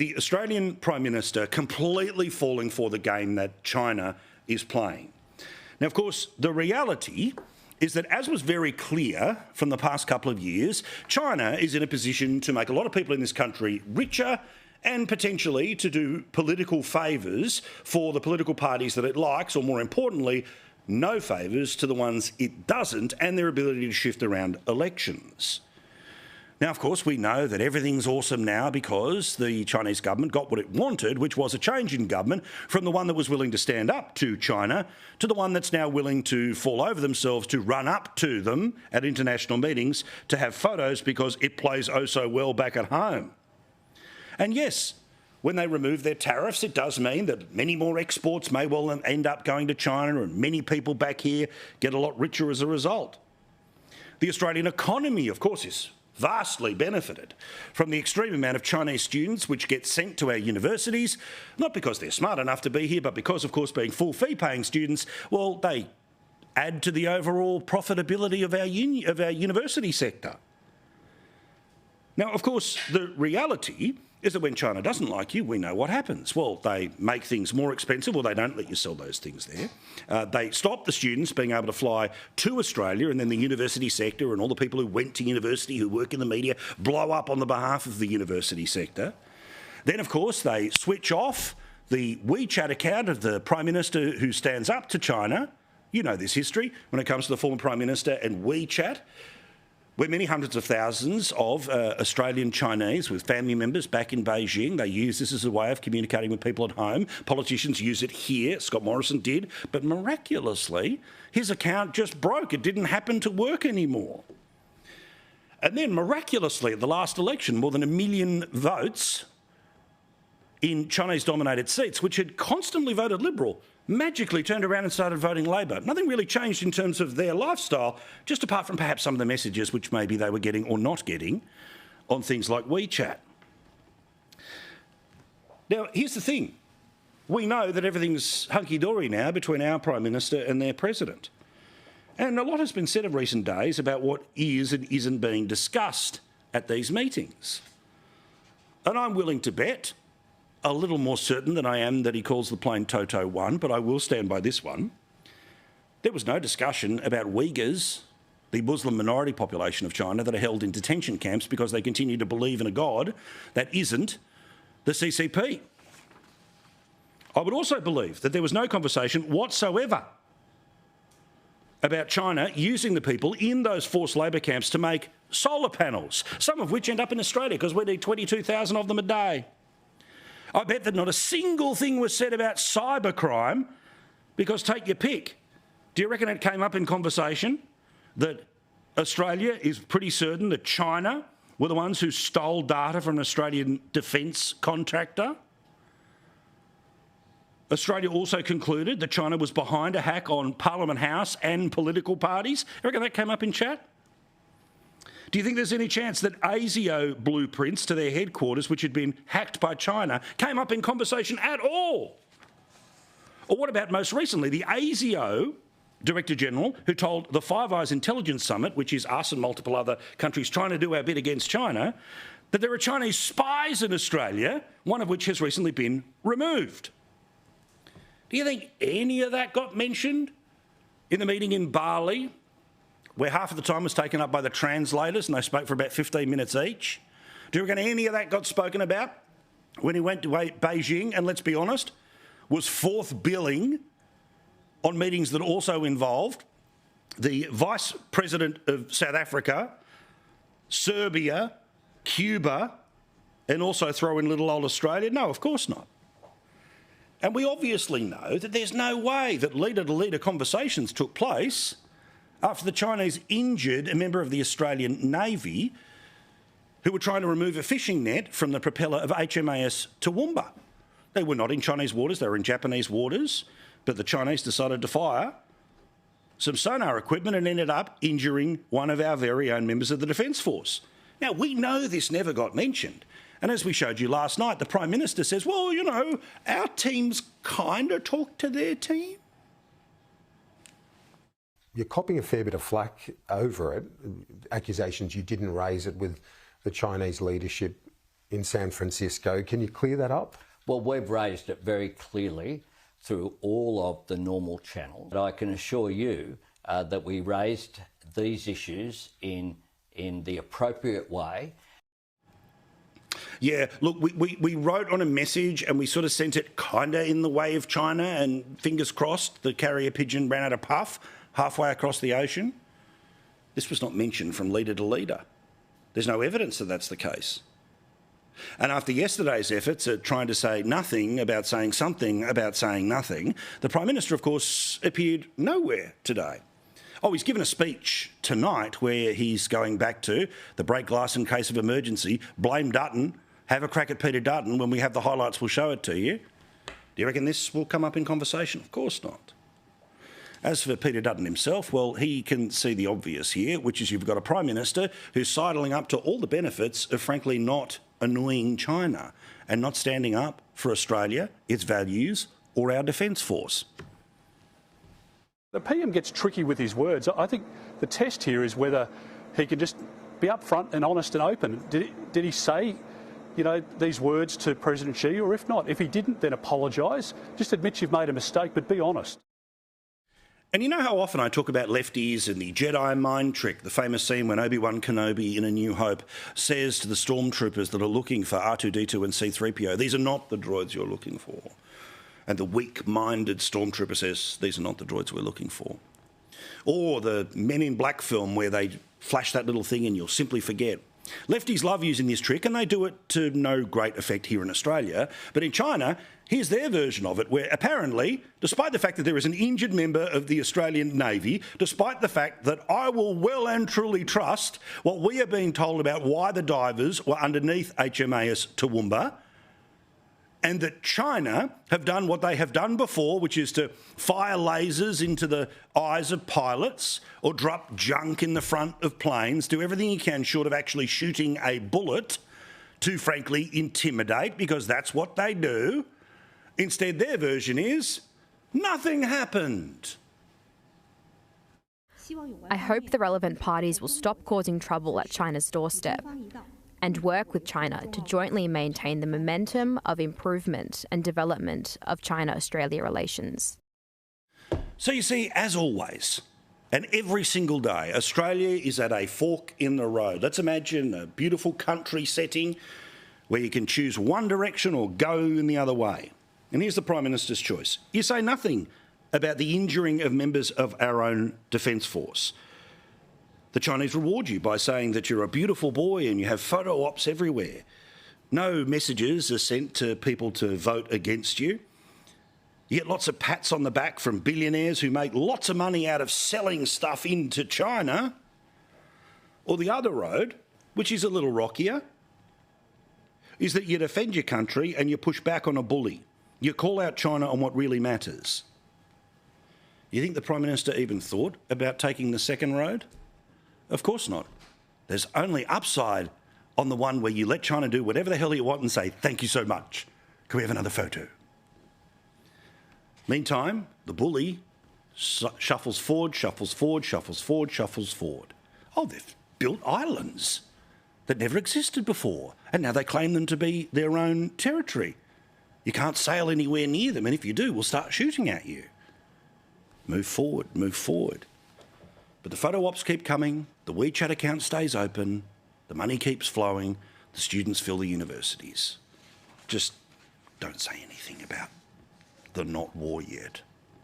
the Australian Prime Minister completely falling for the game that China is playing. Now, of course, the reality is that, as was very clear from the past couple of years, China is in a position to make a lot of people in this country richer and potentially to do political favours for the political parties that it likes, or more importantly, no favours to the ones it doesn't, and their ability to shift around elections. Now, of course, we know that everything's awesome now because the Chinese government got what it wanted, which was a change in government from the one that was willing to stand up to China to the one that's now willing to fall over themselves to run up to them at international meetings to have photos because it plays oh so well back at home. And yes, when they remove their tariffs, it does mean that many more exports may well end up going to China, and many people back here get a lot richer as a result. The Australian economy, of course, is vastly benefited from the extreme amount of Chinese students which get sent to our universities, not because they're smart enough to be here, but because, of course, being full fee-paying students, well, they add to the overall profitability of our university sector. Now, of course, the reality is that when China doesn't like you, we know what happens. Well, they make things more expensive, or they don't let you sell those things there. They stop the students being able to fly to Australia, and then the university sector and all the people who went to university, who work in the media, blow up on the behalf of the university sector. Then, of course, they switch off the WeChat account of the Prime Minister who stands up to China. You know this history when it comes to the former Prime Minister and WeChat, where many hundreds of thousands of Australian Chinese with family members back in Beijing, they use this as a way of communicating with people at home. Politicians use it here. Scott Morrison did. But miraculously, his account just broke. It didn't happen to work anymore. And then miraculously, at the last election, more than 1 million votes in Chinese-dominated seats, which had constantly voted Liberal, magically turned around and started voting Labor. Nothing really changed in terms of their lifestyle, just apart from perhaps some of the messages which maybe they were getting or not getting on things like WeChat. Now, here's the thing. We know that everything's hunky-dory now between our Prime Minister and their President. And a lot has been said of recent days about what is and isn't being discussed at these meetings. And I'm willing to bet, a little more certain than I am that he calls the plane Toto 1, but I will stand by this one. There was no discussion about Uyghurs, the Muslim minority population of China that are held in detention camps because they continue to believe in a God that isn't the CCP. I would also believe that there was no conversation whatsoever about China using the people in those forced labour camps to make solar panels, some of which end up in Australia because we need 22,000 of them a day. I bet that not a single thing was said about cybercrime because, take your pick, do you reckon it came up in conversation that Australia is pretty certain that China were the ones who stole data from an Australian defence contractor? Australia also concluded that China was behind a hack on Parliament House and political parties. You reckon that came up in chat? Do you think there's any chance that ASIO blueprints to their headquarters, which had been hacked by China, came up in conversation at all? Or what about most recently, the ASIO Director General, who told the Favours Intelligence Summit, which is us and multiple other countries trying to do our bit against China, that there are Chinese spies in Australia, one of which has recently been removed? Do you think any of that got mentioned in the meeting in Bali, where half of the time was taken up by the translators and they spoke for about 15 minutes each? Do you reckon any of that got spoken about when he went to Beijing and, let's be honest, was fourth billing on meetings that also involved the Vice President of South Africa, Serbia, Cuba, and also throw in little old Australia? No, of course not. And we obviously know that there's no way that leader-to-leader conversations took place after the Chinese injured a member of the Australian Navy who were trying to remove a fishing net from the propeller of HMAS Toowoomba. They were not in Chinese waters, they were in Japanese waters, but the Chinese decided to fire some sonar equipment and ended up injuring one of our very own members of the Defence Force. Now, we know this never got mentioned. And as we showed you last night, the Prime Minister says, well, you know, our teams kind of talked to their team. You're copping a fair bit of flack over it, accusations you didn't raise it with the Chinese leadership in San Francisco. Can you clear that up? Well, we've raised it very clearly through all of the normal channels. But I can assure you that we raised these issues in the appropriate way. Yeah, look, we wrote on a message and we sort of sent it kind of in the way of China, and fingers crossed the carrier pigeon ran out of puff halfway across the ocean. This was not mentioned from leader to leader. There's no evidence that that's the case. And after yesterday's efforts at trying to say nothing about saying something about saying nothing, the Prime Minister, of course, appeared nowhere today. Oh, he's given a speech tonight where he's going back to the break glass in case of emergency, blame Dutton, have a crack at Peter Dutton. When we have the highlights, we'll show it to you. Do you reckon this will come up in conversation? Of course not. As for Peter Dutton himself, well, he can see the obvious here, which is you've got a Prime Minister who's sidling up to all the benefits of, frankly, not annoying China and not standing up for Australia, its values, or our Defence Force. The PM gets tricky with his words. I think the test here is whether he can just be upfront and honest and open. Did he say, you know, these words to President Xi, or if not, if he didn't, then apologise. Just admit you've made a mistake, but be honest. And you know how often I talk about lefties and the Jedi mind trick, the famous scene when Obi-Wan Kenobi in A New Hope says to the stormtroopers that are looking for R2-D2 and C-3PO, these are not the droids you're looking for. And the weak-minded stormtrooper says, these are not the droids we're looking for. Or the Men in Black film where they flash that little thing and you'll simply forget. Lefties love using this trick, and they do it to no great effect here in Australia. But in China, here's their version of it, where apparently, despite the fact that there is an injured member of the Australian Navy, despite the fact that I will well and truly trust what we are being told about why the divers were underneath HMAS Toowoomba, and that China have done what they have done before, which is to fire lasers into the eyes of pilots or drop junk in the front of planes, do everything you can short of actually shooting a bullet to, frankly, intimidate, because that's what they do. Instead, their version is, nothing happened. I hope the relevant parties will stop causing trouble at China's doorstep and work with China to jointly maintain the momentum of improvement and development of China-Australia relations. So you see, as always, and every single day, Australia is at a fork in the road. Let's imagine a beautiful country setting where you can choose one direction or go in the other way. And here's the Prime Minister's choice. You say nothing about the injuring of members of our own Defence Force. The Chinese reward you by saying that you're a beautiful boy and you have photo ops everywhere. No messages are sent to people to vote against you. You get lots of pats on the back from billionaires who make lots of money out of selling stuff into China. Or the other road, which is a little rockier, is that you defend your country and you push back on a bully. You call out China on what really matters. You think the Prime Minister even thought about taking the second road? Of course not. There's only upside on the one where you let China do whatever the hell you want and say, thank you so much. Can we have another photo? Meantime, the bully shuffles forward, shuffles forward, shuffles forward, shuffles forward. Oh, they've built islands that never existed before, and now they claim them to be their own territory. You can't sail anywhere near them, and if you do, we'll start shooting at you. Move forward, move forward. But the photo ops keep coming, the WeChat account stays open, the money keeps flowing, the students fill the universities. Just don't say anything about the not war yet.